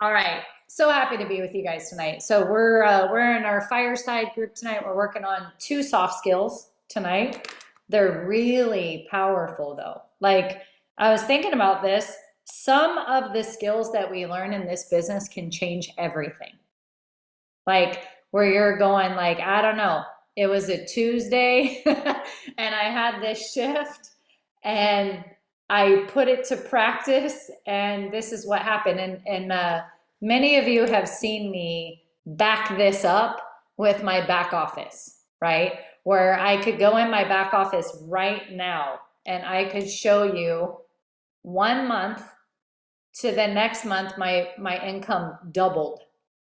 All right. So happy to be with you guys tonight. So we're in our Fireside group tonight. We're working on two soft skills tonight. They're really powerful though. Like I was thinking about this, some of the skills that we learn in this business can change everything. Like where you're going like, I don't know, it was a Tuesday and I had this shift and I put it to practice and this is what happened. And many of you have seen me back this up with my back office, right? Where I could go in my back office right now and I could show you 1 month to the next month, my income doubled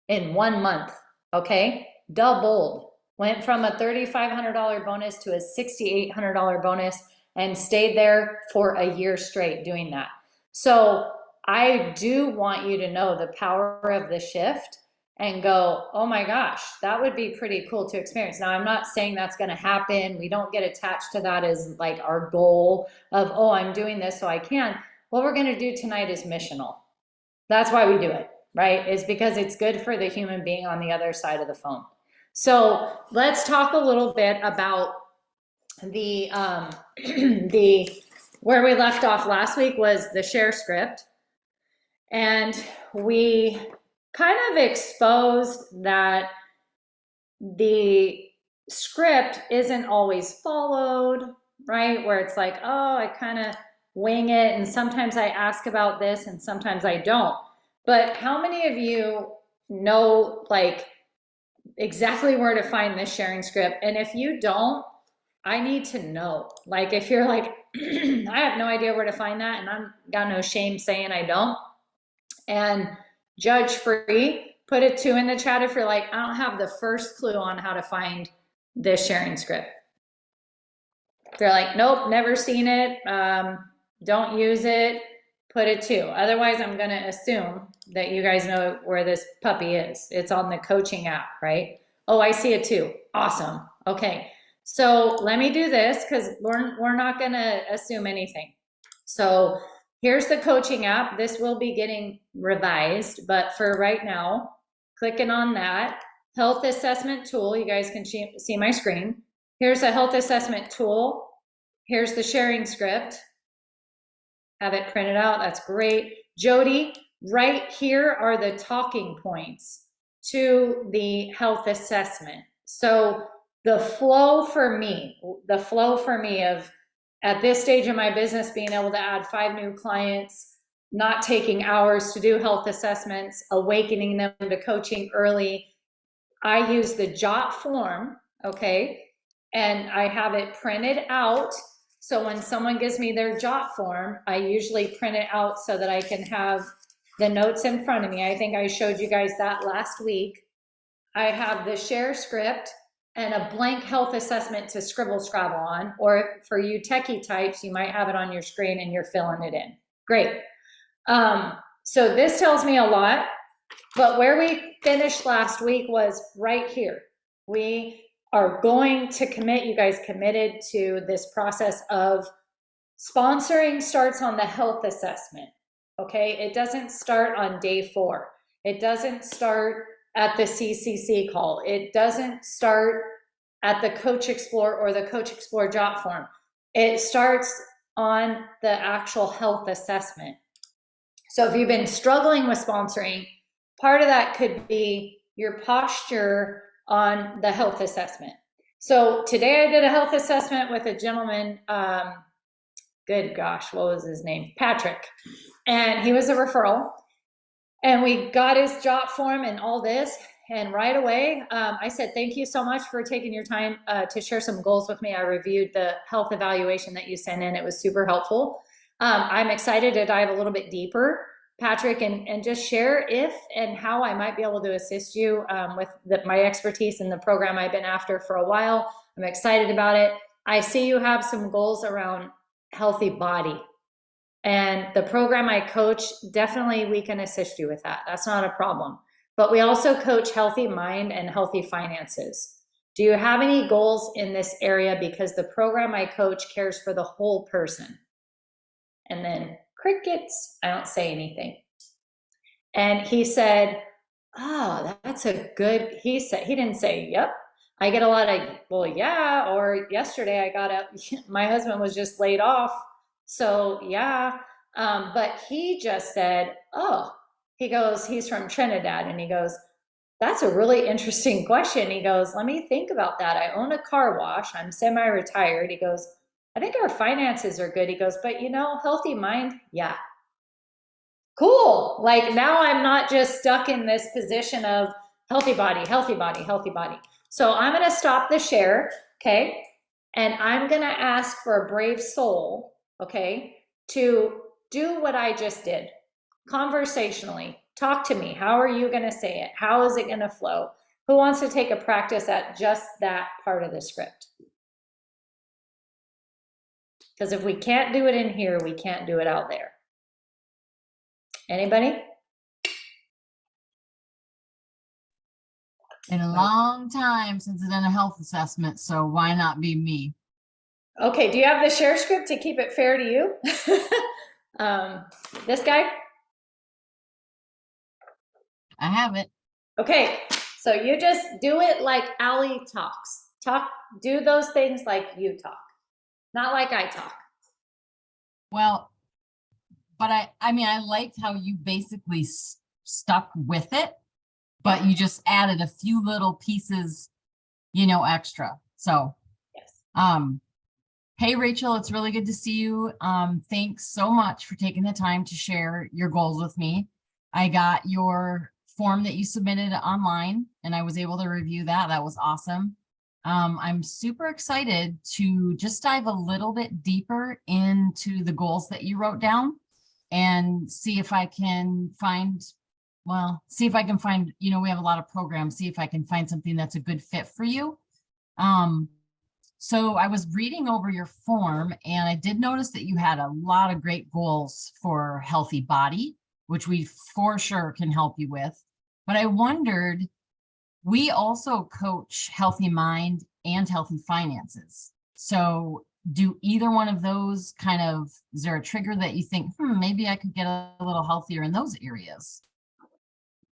in 1 month. Okay, doubled. Went from a $3,500 bonus to a $6,800 bonus and stayed there for a year straight doing that. So I do want you to know the power of the shift and go, oh my gosh, that would be pretty cool to experience. Now, I'm not saying that's going to happen. We don't get attached to that as like our goal of, oh, I'm doing this so I can. What we're going to do tonight is missional. That's why we do it, right? It's because it's good for the human being on the other side of the phone. So let's talk a little bit about the the where we left off last week was the share script, and we kind of exposed that the script isn't always followed, right? Where it's like, oh, I kind of wing it, and sometimes I ask about this and sometimes I don't. But how many of you know like exactly where to find this sharing script? And if you don't, I need to know. Like if you're like, I have no idea where to find that and I'm got no shame saying I don't. And judge free, put a 2 in the chat if you're like, I don't have the first clue on how to find this sharing script. If they're like, nope, never seen it, don't use it, put a 2. Otherwise, I'm going to assume that you guys know where this puppy is. It's on the coaching app, right? Oh, I see a 2. Awesome. Okay. So let me do this because we're not going to assume anything. So here's the coaching app. This will be getting revised, but for right now, clicking on that health assessment tool, you guys can see my screen. Here's a health assessment tool. Here's the sharing script. Have it printed out. That's great. Jody, right here are the talking points to the health assessment. So the flow for me of at this stage of my business being able to add 5 new clients, not taking hours to do health assessments, awakening them to coaching early. I use the JOT form, okay, and I have it printed out. So when someone gives me their JOT form, I usually print it out so that I can have the notes in front of me. I think I showed you guys that last week. I have the share script and a blank health assessment to scribble scrabble on, or for you techie types, you might have it on your screen and you're filling it in. Great. So this tells me a lot, but where we finished last week was right here. We are going to commit, you guys committed to this process of sponsoring starts on the health assessment, okay? It doesn't start on day 4. It doesn't start at the CCC call. It doesn't start at the Coach Explore or the Coach Explore JOT form. It starts on the actual health assessment. So if you've been struggling with sponsoring, part of that could be your posture on the health assessment. So today I did a health assessment with a gentleman, good gosh, what was his name? Patrick. And he was a referral. And we got his JOT form and all this. And right away, I said, thank you so much for taking your time to share some goals with me. I reviewed the health evaluation that you sent in. It was super helpful. I'm excited to dive a little bit deeper, Patrick, and just share if and how I might be able to assist you with my expertise in the program I've been after for a while. I'm excited about it. I see you have some goals around healthy body. And the program I coach, definitely we can assist you with that. That's not a problem. But we also coach healthy mind and healthy finances. Do you have any goals in this area? Because the program I coach cares for the whole person. And then Crickets. I don't say anything. And he said, oh, that's a good, he didn't say, yep. I get a lot of, well, yeah, or yesterday I got up, my husband was just laid off. So yeah. But he just said, oh, he goes, he's from Trinidad, and he goes, that's a really interesting question. He goes, let me think about that. I own a car wash. I'm semi-retired. He goes, I think our finances are good. He goes, but healthy mind. Yeah. Cool. Like now I'm not just stuck in this position of healthy body, healthy body, healthy body. So I'm going to stop the share. Okay. And I'm going to ask for a brave soul. Okay. To do what I just did conversationally. Talk to me. How are you going to say it? How is it going to flow? Who wants to take a practice at just that part of the script? Because if we can't do it in here, we can't do it out there. Anybody? Been a long time since I've done a health assessment, so why not be me? Okay, do you have the share script to keep it fair to you? This guy? I have it. Okay, so you just do it like Allie talks. Do those things like you talk, not like I talk. Well, but I mean, I liked how you basically stuck with it, but you just added a few little pieces, extra. So, Yes. Hey, Rachel, it's really good to see you. Thanks so much for taking the time to share your goals with me. I got your form that you submitted online and I was able to review that. That was awesome. I'm super excited to just dive a little bit deeper into the goals that you wrote down and see if I can find, we have a lot of programs, see if I can find something that's a good fit for you. So I was reading over your form and I did notice that you had a lot of great goals for healthy body, which we for sure can help you with. But I wondered, we also coach healthy mind and healthy finances. So do either one of those is there a trigger that you think, maybe I could get a little healthier in those areas?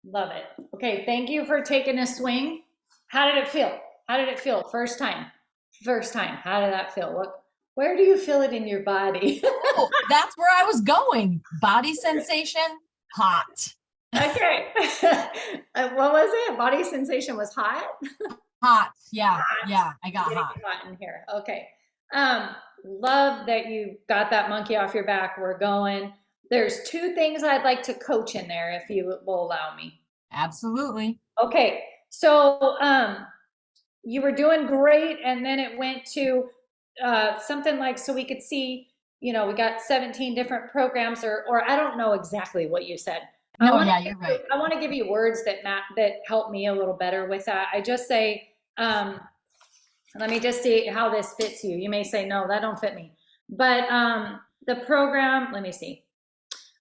Love it. Okay, thank you for taking a swing. How did it feel? How did it feel? First time. How did that feel? Where do you feel it in your body? Oh, that's where I was going. Body sensation, hot. Okay. What was it? Body sensation was hot? Hot. Yeah. Hot. Yeah. I got hot. Hot in here. Okay. Love that you got that monkey off your back. We're going. There's two things I'd like to coach in there if you will allow me. Absolutely. Okay. So, you were doing great. And then it went to, something like, so we could see, we got 17 different programs or I don't know exactly what you said. No, you're right. I want to give you words that help me a little better with that. I just say, let me just see how this fits you. You may say, no, that don't fit me. But the program, let me see.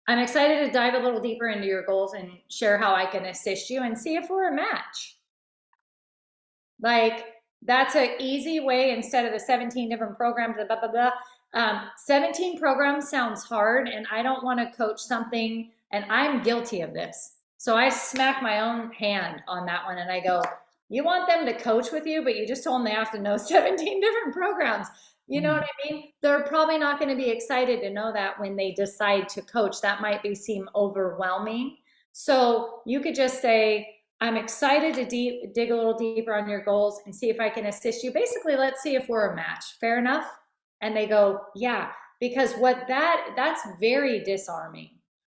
I'm excited to dive a little deeper into your goals and share how I can assist you and see if we're a match. Like, that's an easy way instead of the 17 different programs, blah, blah, blah. 17 programs sounds hard, and I don't want to coach something, and I'm guilty of this. So I smack my own hand on that one, and I go, you want them to coach with you, but you just told them they have to know 17 different programs. You know what I mean? They're probably not going to be excited to know that when they decide to coach. That might seem overwhelming. So you could just say, I'm excited to dig a little deeper on your goals and see if I can assist you. Basically, let's see if we're a match. Fair enough? And they go, yeah, because that's very disarming.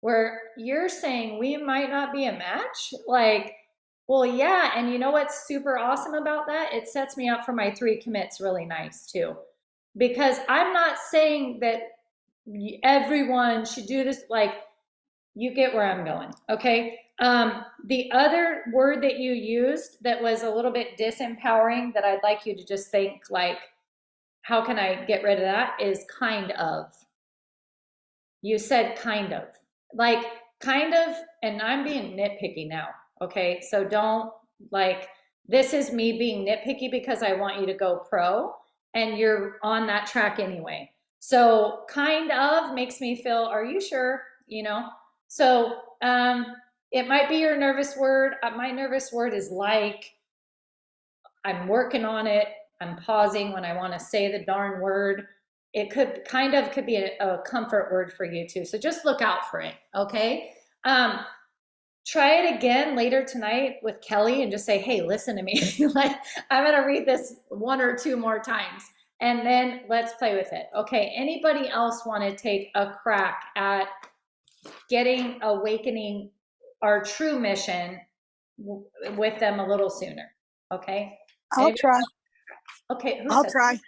Where you're saying we might not be a match, like, well, yeah. And you know what's super awesome about that? It sets me up for my 3 commits really nice too. Because I'm not saying that everyone should do this, like, you get where I'm going, okay? The other word that you used that was a little bit disempowering that I'd like you to just think, like, how can I get rid of that, is kind of. You said kind of. Like, kind of, and I'm being nitpicky now, okay? So don't, like, this is me being nitpicky because I want you to go pro, and you're on that track anyway. So kind of makes me feel, are you sure? You know? So it might be your nervous word. My nervous word is like, I'm working on it. I'm pausing when I want to say the darn word. It could be a comfort word for you too. So just look out for it. Okay. Um, Try it again later tonight with Kelly and just say, hey, listen to me. Like, I'm going to read this one or two more times and then let's play with it. Okay. Anybody else want to take a crack at awakening our true mission with them a little sooner? Okay. I'll Anybody? try. Okay. Who I'll said? try.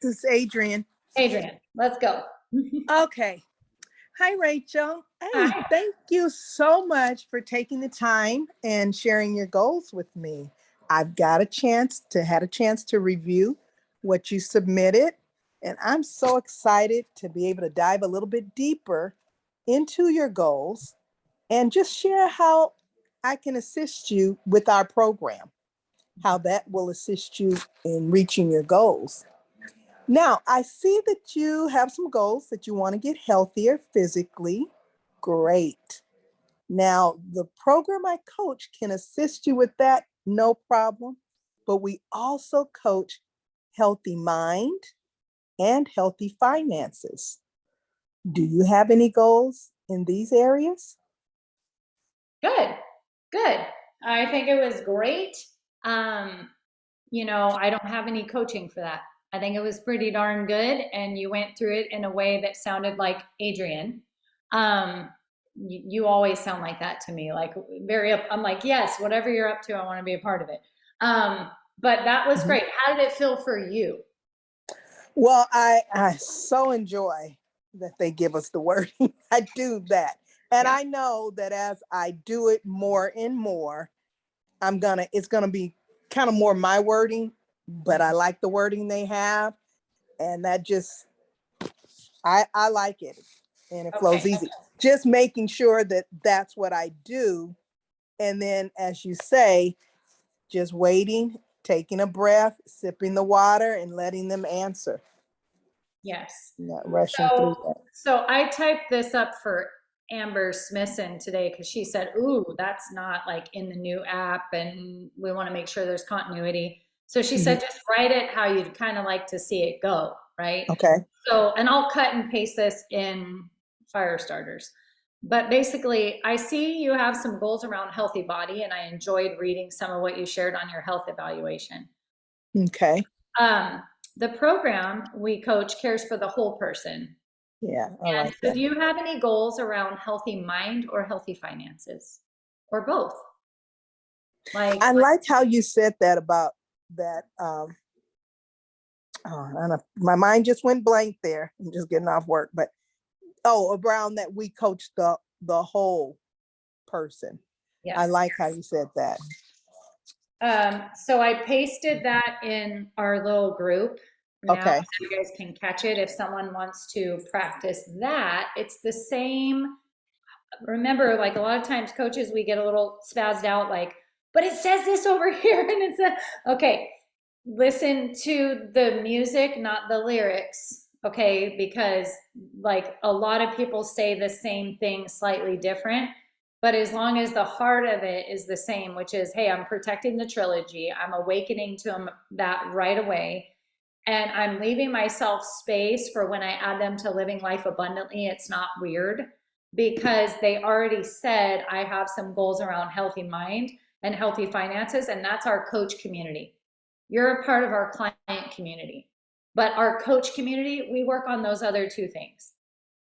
This is Adrian. Adrian, let's go. Okay. Hi, Rachel. Hey, Hi. thank you so much for taking the time and sharing your goals with me. I've got had a chance to review what you submitted, and I'm so excited to be able to dive a little bit deeper into your goals and just share how I can assist you with our program, how that will assist you in reaching your goals. Now, I see that you have some goals that you want to get healthier physically. Great. Now, the program I coach can assist you with that, no problem. But we also coach healthy mind and healthy finances. Do you have any goals in these areas? Good. Good. I think it was great. Um, I don't have any coaching for that. I think it was pretty darn good, and you went through it in a way that sounded like Adrian. You always sound like that to me, like very up. I'm like, yes, whatever you're up to, I want to be a part of it. But that was Mhm. great. How did it feel for you? Well, I so enjoy that they give us the wording. I do that. And Yeah. I know that as I do it more and more, it's gonna be kind of more my wording, but I like the wording they have. And that just, I like it and it flows Okay. easy. Just making sure that that's what I do. And then, as you say, just waiting, taking a breath, sipping the water, and letting them answer, Yes. not rushing through So, that. so I typed this up for Amber Smithson today because she said, "Ooh, that's not like in the new app, and we want to make sure there's continuity." So she Mhm. said, "Just write it how you'd kind of like to see it go, right?" Okay. So, and I'll cut and paste this in fire starters. But basically, I see you have some goals around healthy body, and I enjoyed reading some of what you shared on your health evaluation. Okay. Um, the program we coach cares for the whole person. Yeah, I And like so that. do you have any goals around healthy mind or healthy finances? Or both? Like, I like how you said that about that. I don't, my mind just went blank there. I'm just getting off work, but around that we coach the whole person. I yes. like how you said that. So I pasted that in our little group now Okay. so you guys can catch it. If someone wants to practice that, it's the same. Remember, like a lot of times coaches, we get a little spazzed out, like, but it says this over here. And it's okay, listen to the music, not the lyrics. Okay. Because like a lot of people say the same thing slightly different. But as long as the heart of it is the same, which is, hey, I'm protecting the trilogy, I'm awakening to them that right away. And I'm leaving myself space for when I add them to living life abundantly. It's not weird because they already said, I have some goals around healthy mind and healthy finances. And that's our coach community. You're a part of our client community. But our coach community, we work on those other two things.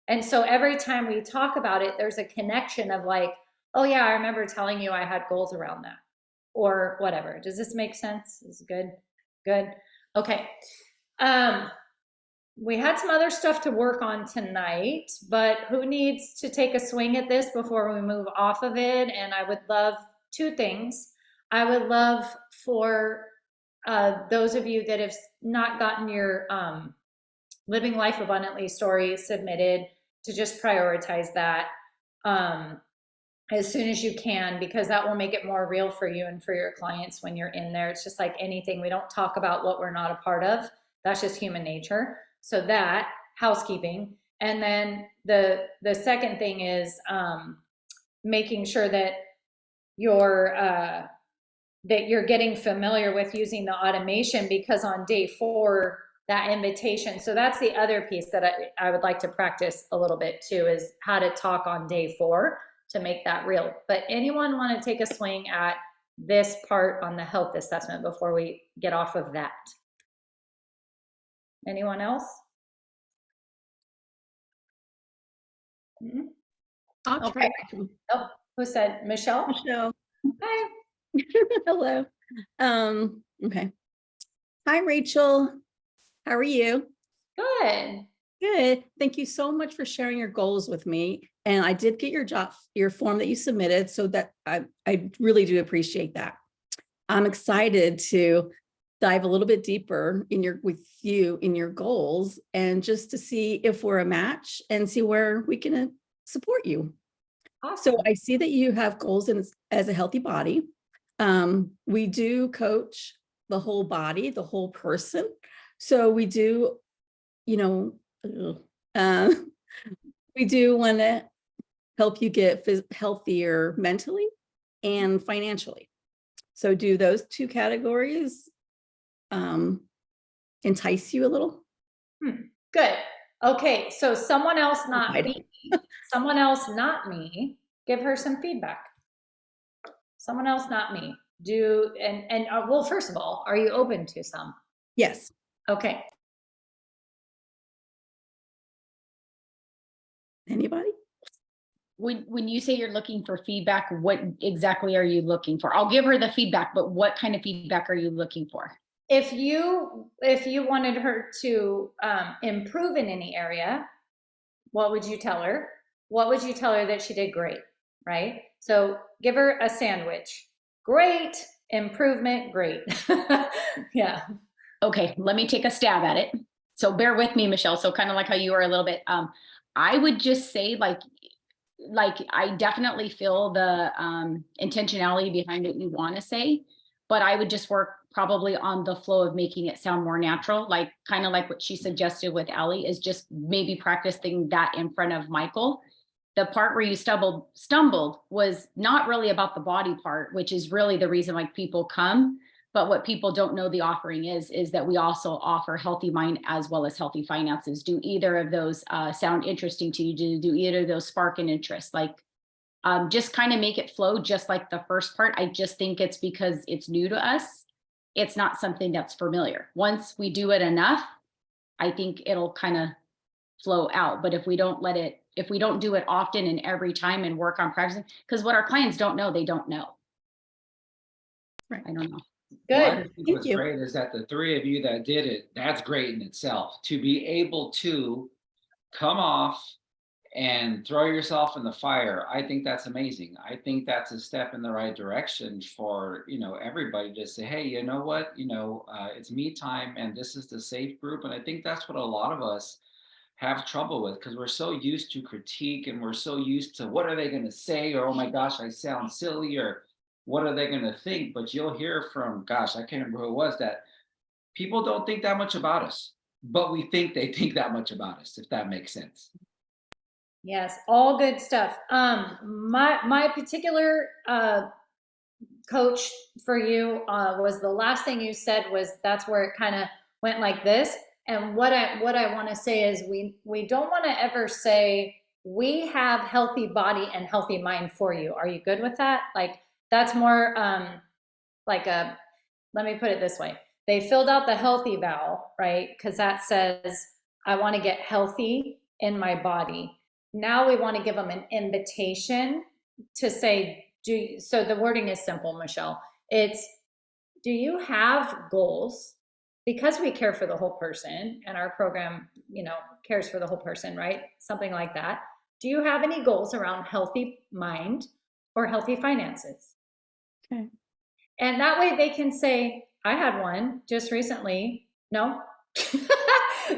And so every time we talk about it, there's a connection of like, oh yeah, I remember telling you I had goals around that or whatever. Does this make sense? Is good? Good. Okay. Um, we had some other stuff to work on tonight, but who needs to take a swing at this before we move off of it? And I would love two things. I would love for those of you that have not gotten your living life abundantly story submitted to just prioritize that um, as soon as you can, because that will make it more real for you and for your clients when you're in there. It's just like anything, we don't talk about what we're not a part of. That's just human nature. So that housekeeping. And then the second thing is making sure that you're getting familiar with using the automation, because on day 4, that invitation. So that's the other piece that I would like to practice a little bit too, is how to talk on day 4 to make that real. But anyone want to take a swing at this part on the health assessment before we get off of that? Anyone else? I'll try. Oh, who said? Michelle? Michelle. Hi. Hello. Okay. Hi, Rachel. How are you? Good. Good. Thank you so much for sharing your goals with me. And I did get your form that you submitted, so that I really do appreciate that. I'm excited to dive a little bit deeper with you in your goals, and just to see if we're a match and see where we can support you. Awesome. So I see that you have goals as a healthy body. We do coach the whole body, the whole person. So we do, we do want to help you get healthier mentally and financially. So do those 2 categories entice you a little? Good. Okay, so someone else, not me, someone else, not me, give her some feedback. Someone else, not me. Well, first of all, are you open to some? Yes. Okay. Anybody? When you say you're looking for feedback, what exactly are you looking for? I'll give her the feedback, but what kind of feedback are you looking for? If you wanted her to improve in any area, what would you tell her? What would you tell her that she did great, right? So give her a sandwich. Great, improvement, great. Yeah. Okay, let me take a stab at it. So bear with me, Michelle. So kind of like how you were a little bit, I would just say like I definitely feel the intentionality behind what you want to say, but I would just work probably on the flow of making it sound more natural, like kind of like what she suggested with Ellie, is just maybe practicing that in front of Michael. The part where you stumbled was not really about the body part, which is really the reason like people come. But what people don't know the offering is that we also offer healthy mind as well as healthy finances. Do either of those sound interesting to you? Do either of those spark an interest? Like just kind of make it flow just like the first part. I just think it's because it's new to us. It's not something that's familiar. Once we do it enough, I think it'll kind of flow out. But if we don't do it often and every time and work on practicing, because what our clients don't know, they don't know. Right. I don't know. Good. Well, I think Thank what's you. great is that the 3 of you that did it, that's great in itself. To be able to come off and throw yourself in the fire, I think that's amazing. I think that's a step in the right direction for, everybody to say, hey, you know what, it's me time and this is the safe group. And I think that's what a lot of us have trouble with, because we're so used to critique and we're so used to what are they going to say, or oh my gosh, I sound silly, or what are they going to think? But you'll hear from, gosh, I can't remember who it was, that people don't think that much about us, but we think they think that much about us, if that makes sense. Yes, all good stuff. My particular coach for you was the last thing you said was that's where it kind of went like this. And what I want to say is we don't want to ever say we have healthy body and healthy mind for you. Are you good with that? Like that's more let me put it this way. They filled out the healthy vow, right? Because that says I want to get healthy in my body. Now we want to give them an invitation to say, so the wording is simple, Michelle. It's, do you have goals? Because we care for the whole person and our program, cares for the whole person, right? Something like that. Do you have any goals around healthy mind or healthy finances? Okay. And that way they can say, I had one just recently. No.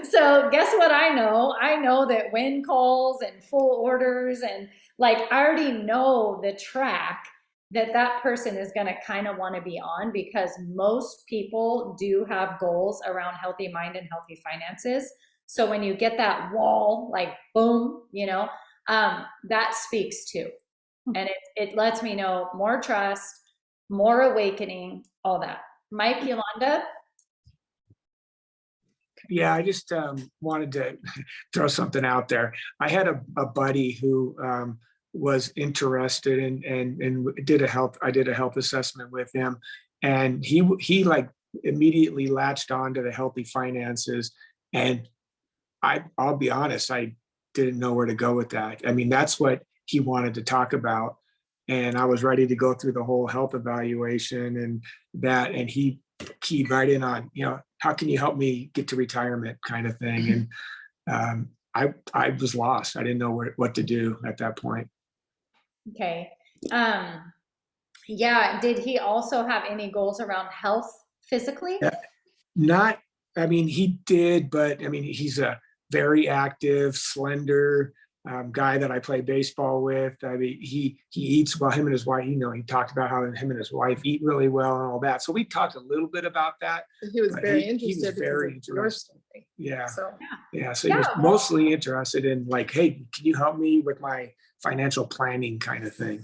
So guess what I know? I know that when calls and full orders and I already know the track that person is going to kind of want to be on, because most people do have goals around healthy mind and healthy finances. So when you get that wall, like boom, that speaks too. And it lets me know more trust, more awakening, all that. Mike, Yolanda? Yeah, I just wanted to throw something out there. I had a buddy who was interested and I did a health assessment with him, and he like immediately latched on to the healthy finances. And I'll be honest, I didn't know where to go with that. I mean, that's what he wanted to talk about. And I was ready to go through the whole health evaluation and he keyed right in on, how can you help me get to retirement kind of thing. And I was lost. I didn't know what to do at that point. Okay. Yeah. Did he also have any goals around health physically? Yeah. I mean, he did, but I mean, he's a very active, slender guy that I play baseball with. I mean, he eats well. Him and his wife, he talked about how him and his wife eat really well and all that. So we talked a little bit about that. He was but very he interested was very because of your interested. story. Yeah. So Yeah. So he was mostly interested in like, hey, can you help me with my financial planning kind of thing?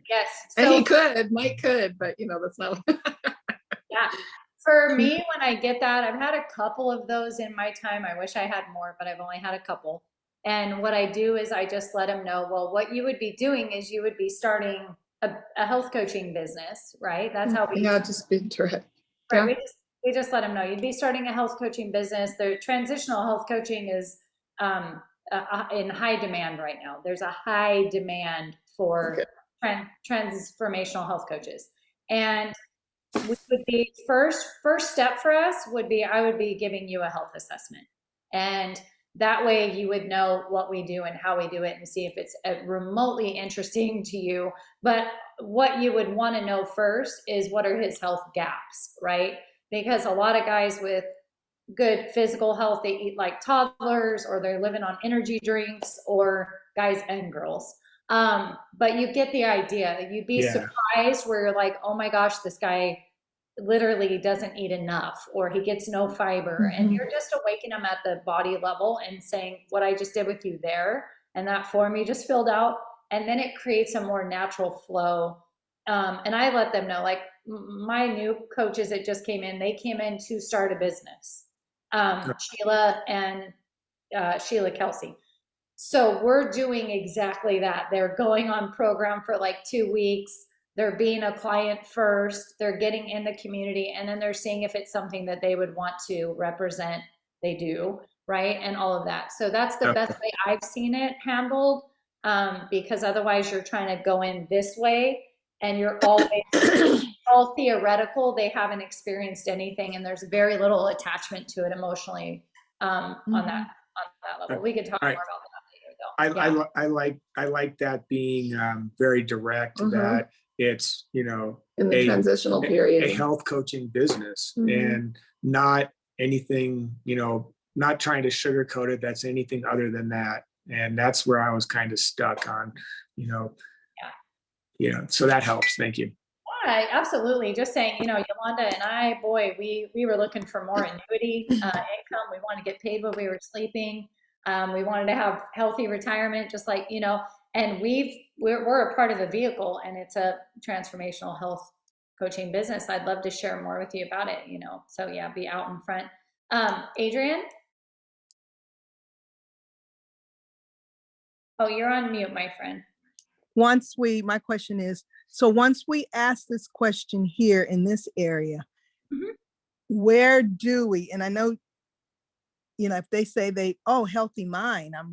Yes. and So, he could, Mike could, but that's not. yeah. For me, when I get that, I've had a couple of those in my time. I wish I had more, but I've only had a couple. And what I do is I just let them know, well, what you would be doing is you would be starting a health coaching business, right? That's how we just be direct. Right. We just let them know you'd be starting a health coaching business. The transitional health coaching is in high demand right now. There's a high demand for transformational health coaches. And we would be first step for us would be I would be giving you a health assessment. And that way you would know what we do and how we do it and see if it's remotely interesting to you. But what you would want to know first is what are his health gaps, right? Because a lot of guys with good physical health, they eat like toddlers or they're living on energy drinks, or guys and girls. But you get the idea. You'd be surprised where you're like, oh my gosh, this guy literally doesn't eat enough, or he gets no fiber. And you're just awakening him at the body level and saying what I just did with you there and that form you just filled out. And then it creates a more natural flow. And I let them know, like my new coaches that just came in, they came in to start a business. Sheila and Sheila Kelsey. So we're doing exactly that. They're going on program for like 2 weeks. They're being a client first. They're getting in the community, and then they're seeing if it's something that they would want to represent. They do, right? And all of that. So that's the best way I've seen it handled, because otherwise you're trying to go in this way and you're always all theoretical. They haven't experienced anything, and there's very little attachment to it emotionally on that level. We could talk more about that later, though. I like that being very direct. That it's in the transitional period, a health coaching business, and not anything, not trying to sugarcoat it. That's anything other than that. And that's where I was kind of stuck on, so that helps. Thank you. Yeah, absolutely. Just saying, Yolanda and I, boy, we were looking for more annuity income. We wanted to get paid when we were sleeping. We wanted to have healthy retirement, just like, and we're a part of the vehicle, and it's a transformational health coaching business. I'd love to share more with you about it, so yeah, be out in front. Adrian? Oh, you're on mute, my friend. My question is, so once we ask this question here in this area, where do we, and I know, if they say healthy mind, I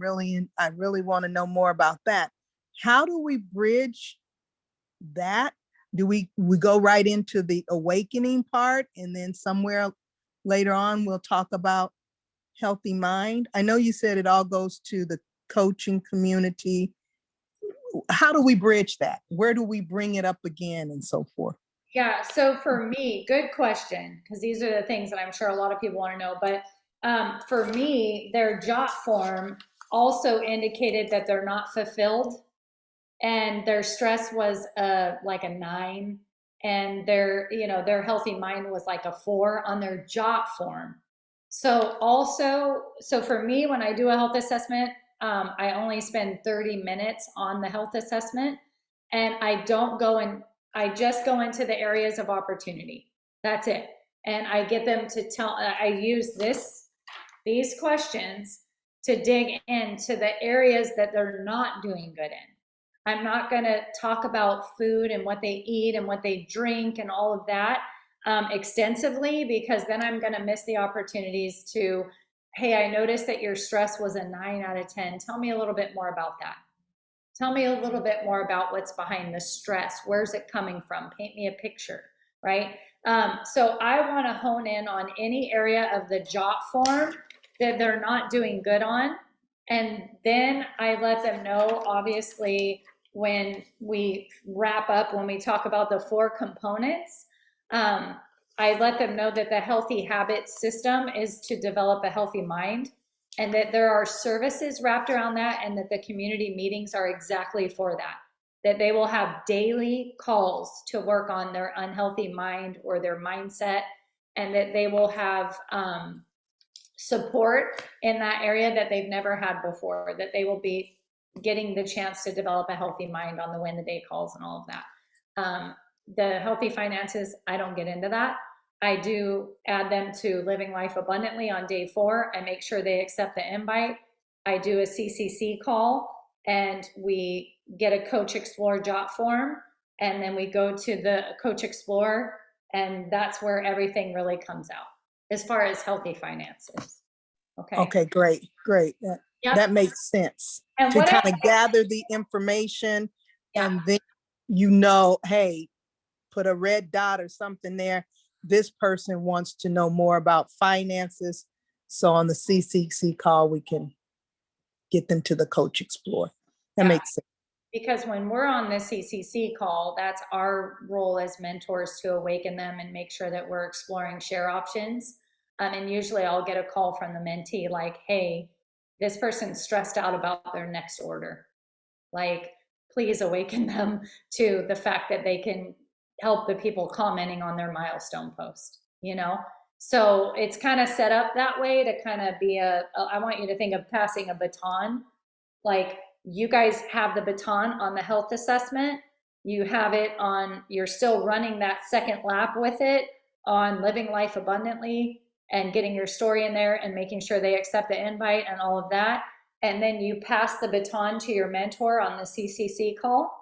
really want to know more about that. How do we bridge that? Do we go right into the awakening part, and then somewhere later on we'll talk about healthy mind? I know you said it all goes to the coaching community. How do we bridge that? Where do we bring it up again, and so forth? Yeah, so for me, good question, because these are the things that I'm sure a lot of people want to know. But for me, their JOT form also indicated that they're not fulfilled, and their stress was like a 9, and their healthy mind was like a 4 on their JOT form. So also, so for me, when I do a health assessment, I only spend 30 minutes on the health assessment, and I don't go in, I just go into the areas of opportunity. That's it. And I get them to tell, I use these questions to dig into the areas that they're not doing good in. I'm not going to talk about food and what they eat and what they drink and all of that extensively, because then I'm going to miss the opportunities to, hey, I noticed that your stress was a 9 out of 10. Tell me a little bit more about that. Tell me a little bit more about what's behind the stress. Where's it coming from? Paint me a picture, right? So I want to hone in on any area of the JOT form that they're not doing good on. And then I let them know, obviously, when we wrap up, when we talk about the 4 components, I let them know that the healthy habits system is to develop a healthy mind, and that there are services wrapped around that, and that the community meetings are exactly for that they will have daily calls to work on their unhealthy mind or their mindset, and that they will have support in that area that they've never had before, that they will be getting the chance to develop a healthy mind on the win the day calls and all of that. The healthy finances, I don't get into that. I do add them to living life abundantly on day 4. I make sure they accept the invite. I do a CCC call, and we get a Coach Explore JOT form, and then we go to the Coach Explore, and that's where everything really comes out as far as healthy finances. Okay. Okay, great. Yep. That makes sense. And To what kind of gather the information, Yeah. and then, hey, put a red dot or something there. This person wants to know more about finances. So on the CCC call, we can get them to the Coach Explore. That makes sense. Because when we're on the CCC call, that's our role as mentors, to awaken them and make sure that we're exploring share options. And usually I'll get a call from the mentee like, hey, this person's stressed out about their next order. Like, please awaken them to the fact that they can help the people commenting on their milestone post, So it's kind of set up that way to kind of be I want you to think of passing a baton. Like, you guys have the baton on the health assessment. You have it on, you're still running that second lap with it on living life abundantly and getting your story in there and making sure they accept the invite and all of that. And then you pass the baton to your mentor on the CCC call,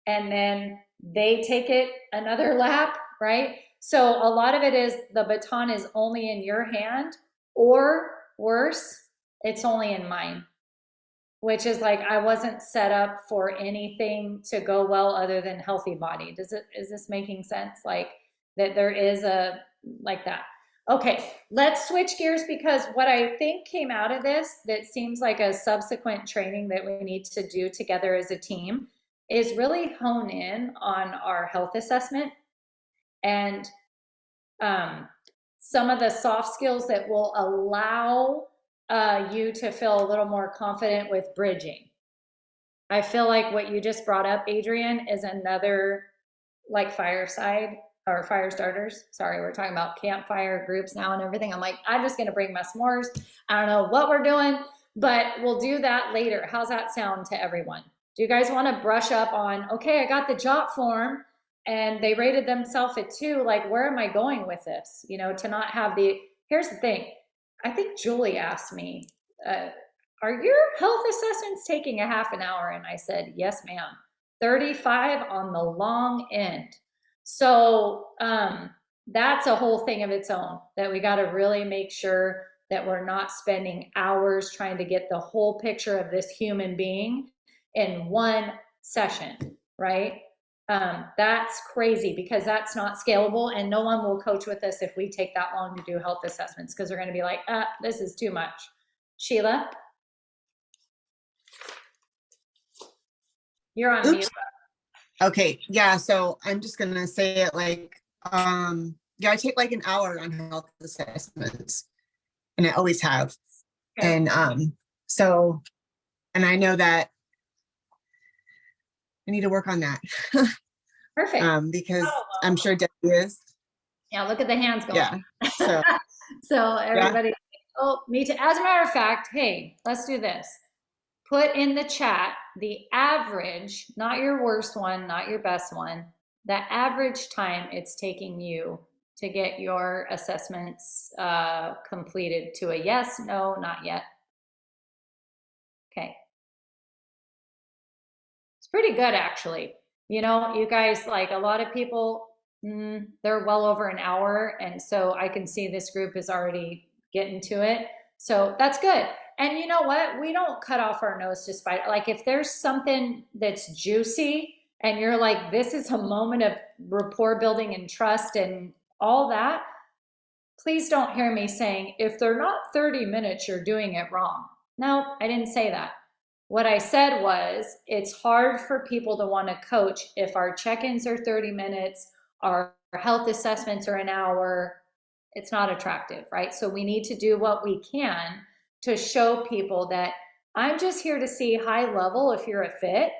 and then they take it another lap, right? So a lot of it is the baton is only in your hand, or worse, it's only in mine, which is like, I wasn't set up for anything to go well other than healthy body. Is this making sense? Like, that there is like that. Okay, let's switch gears, because what I think came out of this that seems like a subsequent training that we need to do together as a team is really hone in on our health assessment and some of the soft skills that will allow you to feel a little more confident with bridging. I feel like what you just brought up, Adrian, is another, like, Fireside or fire starters. Sorry, we're talking about campfire groups now and everything. I'm like, I'm just going to bring my s'mores. I don't know what we're doing, but we'll do that later. How's that sound to everyone? Do you guys want to brush up on, okay, I got the JOT form and they rated themselves at 2. Like, where am I going with this? To not have here's the thing. I think Julie asked me, are your health assessments taking a half an hour? And I said, yes, ma'am. 35 on the long end. So that's a whole thing of its own, that we got to really make sure that we're not spending hours trying to get the whole picture of this human being in one session, right? That's crazy, because that's not scalable, and no one will coach with us if we take that long to do health assessments, because they're going to be like, this is too much. Sheila? You're on mute. Okay, yeah, so I'm just gonna say it like, yeah, I take like an hour on health assessments, and I always have. Okay. And and I know that I need to work on that. Perfect. Because I'm sure Debbie is. Yeah, look at the hands going. Yeah. So So everybody, Oh, me too. As a matter of fact, hey, let's do this. Put in the chat the average, not your worst one, not your best one, the average time it's taking you to get your assessments completed to a yes, no, not yet. Okay. It's pretty good, actually. You know, you guys, like a lot of people, they're well over an hour. And so I can see this group is already getting to it. So that's good. And you know what? We don't cut off our nose to spite. Like if there's something that's juicy and you're like, this is a moment of rapport building and trust and all that, please don't hear me saying, if they're not 30 minutes, you're doing it wrong. No, I didn't say that. What I said was, it's hard for people to want to coach if our check-ins are 30 minutes, our health assessments are an hour. It's not attractive, right? So we need to do what we can to show people that I'm just here to see high level if you're a fit.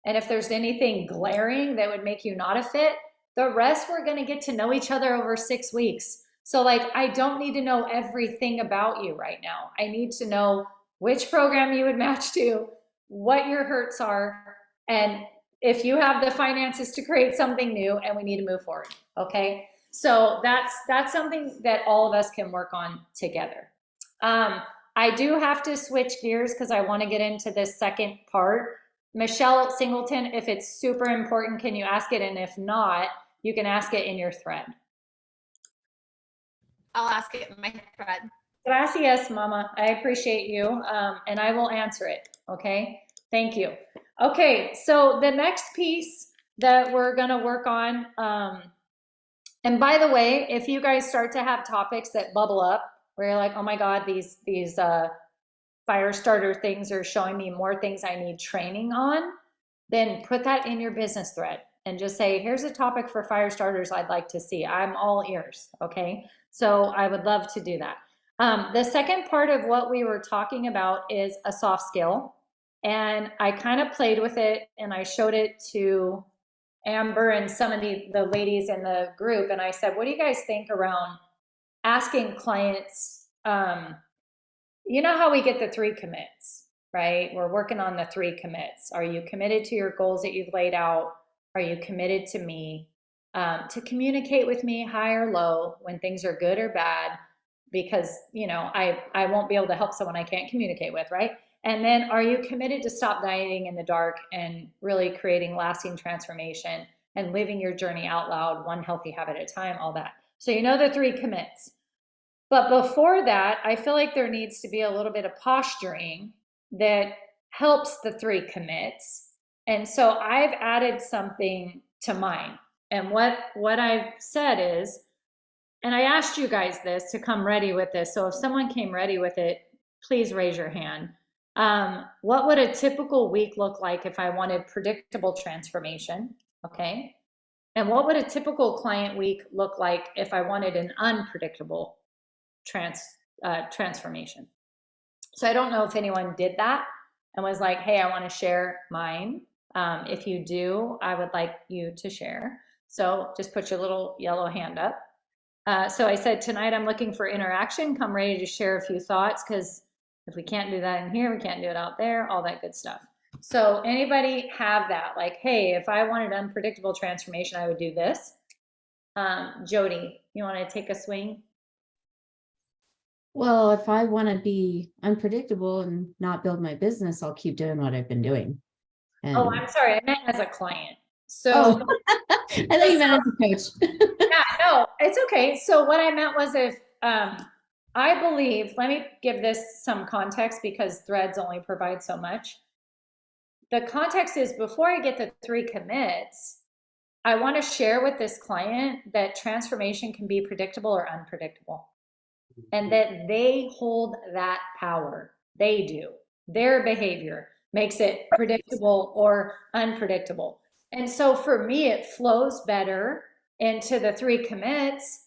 And if there's anything glaring that would make you not a fit, the rest we're going to get to know each other over 6 weeks. So like, I don't need to know everything about you right now. I need to know which program you would match to, what your hurts are, and if you have the finances to create something new, and we need to move forward. Okay. So that's something that all of us can work on together. I do have to switch gears because I want to get into this second part. Michelle Singleton, if it's super important, can you ask it? And if not, you can ask it in your thread. I'll ask it in my thread. Gracias, Mama. I appreciate you, and I will answer it, okay? Thank you. Okay, so the next piece that we're gonna work on, and by the way, if you guys start to have topics that bubble up, where you're like, oh my God, these fire starter things are showing me more things I need training on, then put that in your business thread and just say, here's a topic for fire starters I'd like to see. I'm all ears, okay? So I would love to do that. The second part of what we were talking about is a soft skill. And I kind of played with it and I showed it to Amber and some of the ladies in the group. And I said, what do you guys think around asking clients, you know how we get the 3 commits, right? We're working on the 3 commits. Are you committed to your goals that you've laid out? Are you committed to me? To communicate with me high or low when things are good or bad, because you know I won't be able to help someone I can't communicate with, right? And then are you committed to stop dieting in the dark and really creating lasting transformation and living your journey out loud, one healthy habit at a time, all that. So you know the 3 commits. But before that, I feel like there needs to be a little bit of posturing that helps the 3 commits. And so I've added something to mine. And what I've said is, and I asked you guys this to come ready with this. So if someone came ready with it, please raise your hand. What would a typical week look like if I wanted predictable transformation? Okay. And what would a typical client week look like if I wanted an unpredictable transformation? So I don't know if anyone did that and was like, hey, I want to share mine. If you do, I would like you to share. So just put your little yellow hand up. So I said, tonight I'm looking for interaction. Come ready to share a few thoughts, because if we can't do that in here, we can't do it out there, all that good stuff. So anybody have that? Like, hey, if I wanted unpredictable transformation, I would do this. Jody, you want to take a swing? Well, if I want to be unpredictable and not build my business, I'll keep doing what I've been doing. And Oh, I'm sorry. I meant as a client. So I thought you meant as a coach. yeah, no, it's okay. So what I meant was, if I believe, let me give this some context because threads only provide so much. The context is, before I get the 3 commits, I want to share with this client that transformation can be predictable or unpredictable, and that they hold that power. They do. Their behavior makes it predictable or unpredictable. And so for me, it flows better into the 3 commits,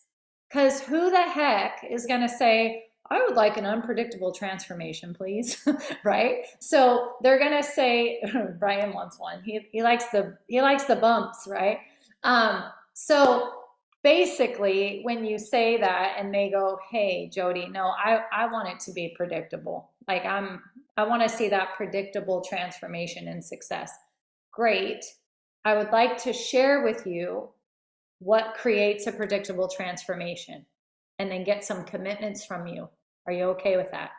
because who the heck is going to say, I would like an unpredictable transformation, please, right? So they're going to say, Brian wants one. He likes the bumps, right? So basically, when you say that and they go, hey, Jody, no, I want it to be predictable. Like I want to see that predictable transformation and success. Great. I would like to share with you what creates a predictable transformation and then get some commitments from you. Are you okay with that?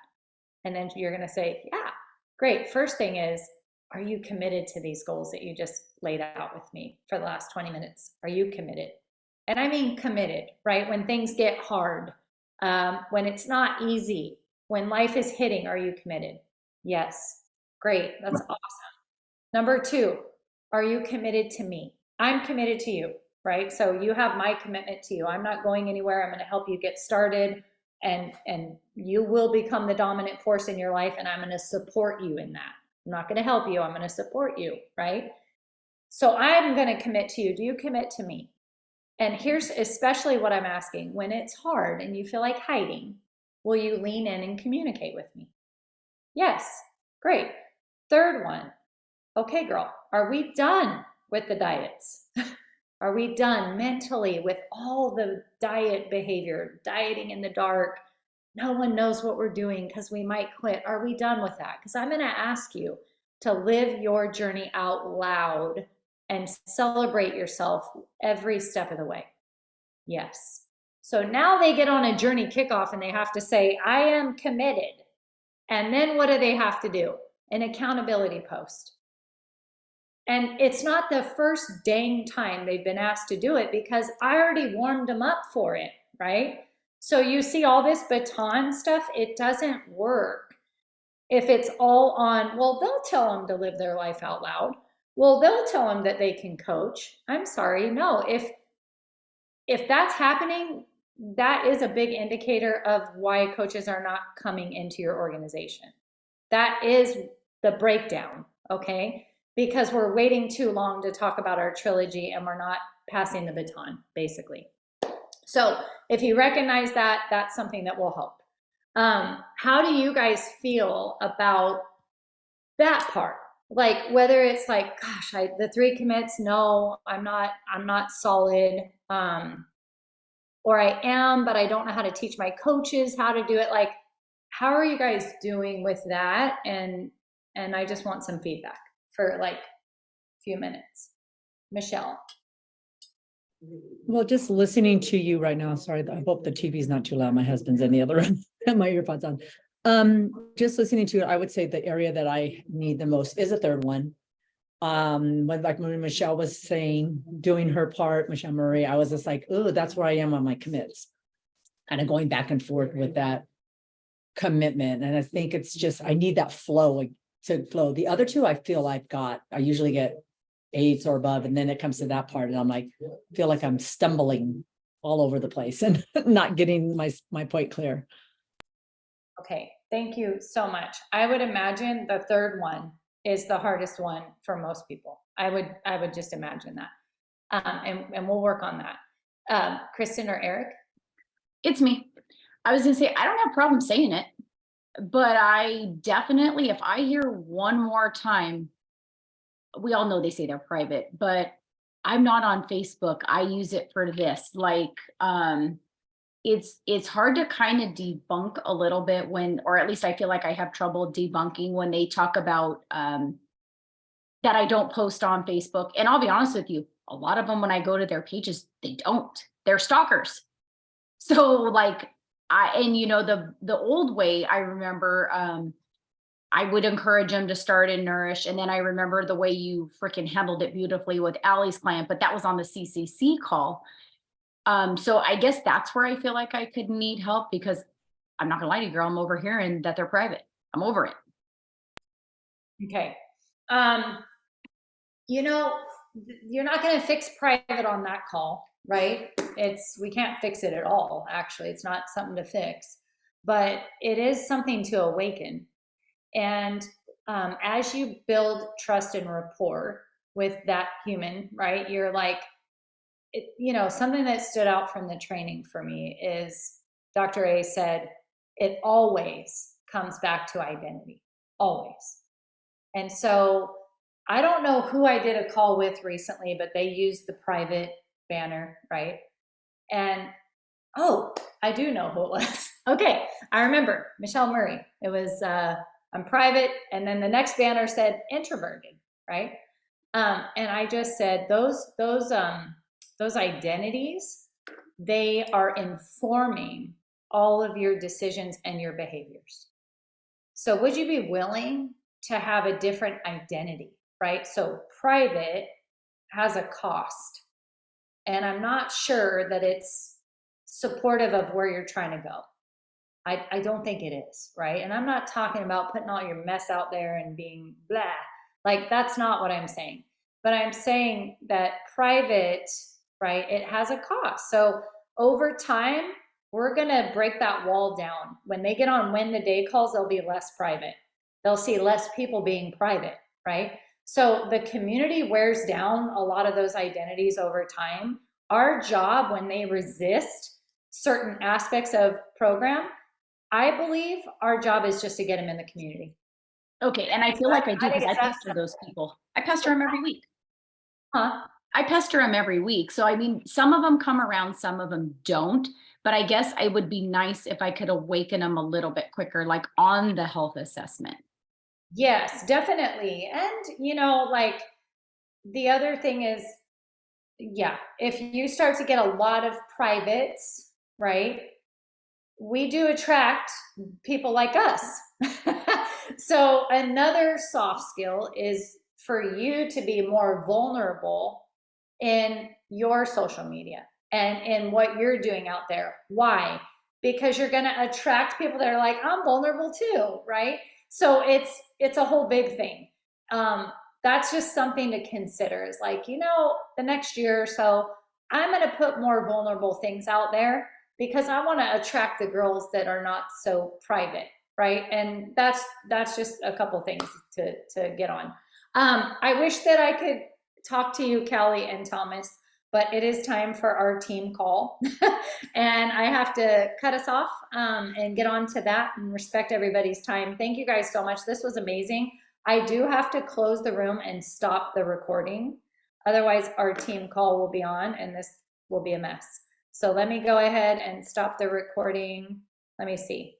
And then you're going to say, yeah, great. First thing is, are you committed to these goals that you just laid out with me for the last 20 minutes? Are you committed? And I mean committed, right? When things get hard, when it's not easy, when life is hitting, are you committed? Yes. Great. That's awesome. Number 2, are you committed to me? I'm committed to you, right? So you have my commitment to you. I'm not going anywhere. I'm going to help you get started, and you will become the dominant force in your life, and I'm going to support you in that. I'm not going to help you. I'm going to support you, right? So I'm going to commit to you. Do you commit to me? And here's especially what I'm asking. When it's hard and you feel like hiding, will you lean in and communicate with me? Yes. Great. Third one. Okay, girl, are we done with the diets? Are we done mentally with all the diet behavior, dieting in the dark? No one knows what we're doing because we might quit. Are we done with that? Because I'm going to ask you to live your journey out loud and celebrate yourself every step of the way. Yes. So now they get on a journey kickoff and they have to say, I am committed. And then what do they have to do? An accountability post. And it's not the first dang time they've been asked to do it because I already warmed them up for it, right? So you see all this baton stuff, it doesn't work if it's all on, well, they'll tell them to live their life out loud. Well, they'll tell them that they can coach. I'm sorry, no. If that's happening, that is a big indicator of why coaches are not coming into your organization. That is the breakdown, okay? Because we're waiting too long to talk about our trilogy and we're not passing the baton, basically. So if you recognize that, that's something that will help. How do you guys feel about that part? Like whether it's like, gosh, the 3 commits, no, I'm not solid. Or I am, but I don't know how to teach my coaches how to do it. Like, how are you guys doing with that? And I just want some feedback for like a few minutes. Michelle. Well, just listening to you right now, sorry, I hope the TV's not too loud. My husband's in the other room and my earpods on. Just listening to you, I would say the area that I need the most is a third one. When Michelle was saying, doing her part, Michelle Murray, I was just like, oh, that's where I am on my commits. Kind of going back and forth with that commitment. And I think it's just, I need that flow to flow. The other 2, I feel I usually get 8s or above. And then it comes to that part and I'm like, feel like I'm stumbling all over the place and not getting my point clear. Okay, thank you so much. I would imagine the third one is the hardest one for most people. I would just imagine that. And we'll work on that. Kristen or Eric? It's me. I was gonna say, I don't have a problem saying it, but I definitely, if I hear one more time, we all know they say they're private, but I'm not on Facebook. I use it for this. Like, it's hard to kind of debunk a little bit when, or at least I feel like I have trouble debunking when they talk about that I don't post on Facebook. And I'll be honest with you, a lot of them, when I go to their pages, they don't. They're stalkers. So like the old way, I remember I would encourage them to start and nourish. And then I remember the way you freaking handled it beautifully with Allie's client, but that was on the CCC call. So I guess that's where I feel like I could need help, because I'm not gonna lie to you, girl, I'm over here and that they're private. I'm over it. Okay. You're not going to fix private on that call, right? We can't fix it at all. Actually, it's not something to fix, but it is something to awaken. And as you build trust and rapport with that human, right? You're like, something that stood out from the training for me is Dr. A said, it always comes back to identity, always. And so I don't know who I did a call with recently, but they used the private banner, right? And, oh, I do know who it was. Okay, I remember, Michelle Murray. It was, I'm private, and then the next banner said introverted, right? And I just said those identities, they are informing all of your decisions and your behaviors. So would you be willing to have a different identity, right? So private has a cost, and I'm not sure that it's supportive of where you're trying to go. I don't think it is, right? And I'm not talking about putting all your mess out there and being blah. Like, that's not what I'm saying. But I'm saying that private, right, it has a cost. So over time, we're going to break that wall down. When they get on win the day calls, they'll be less private. They'll see less people being private, right? So the community wears down a lot of those identities over time. Our job, when they resist certain aspects of program, I believe our job is just to get them in the community. Okay, and I feel like I do I think because I it's that pester those people. I pester them every week. Huh? I pester them every week. So I mean, some of them come around, some of them don't. But I guess it would be nice if I could awaken them a little bit quicker, like on the health assessment. Yes, definitely. And, like, the other thing is, yeah, if you start to get a lot of privates, right, we do attract people like us. So another soft skill is for you to be more vulnerable in your social media and in what you're doing out there. Why? Because you're going to attract people that are like, I'm vulnerable too, right? So it's a whole big thing. That's just something to consider, is like, the next year or so, I'm going to put more vulnerable things out there because I want to attract the girls that are not so private, right? And that's just a couple things to get on. I wish that I could talk to you, Callie and Thomas, but it is time for our team call. And I have to cut us off and get on to that and respect everybody's time. Thank you guys so much. This was amazing. I do have to close the room and stop the recording. Otherwise, our team call will be on and this will be a mess. So let me go ahead and stop the recording. Let me see.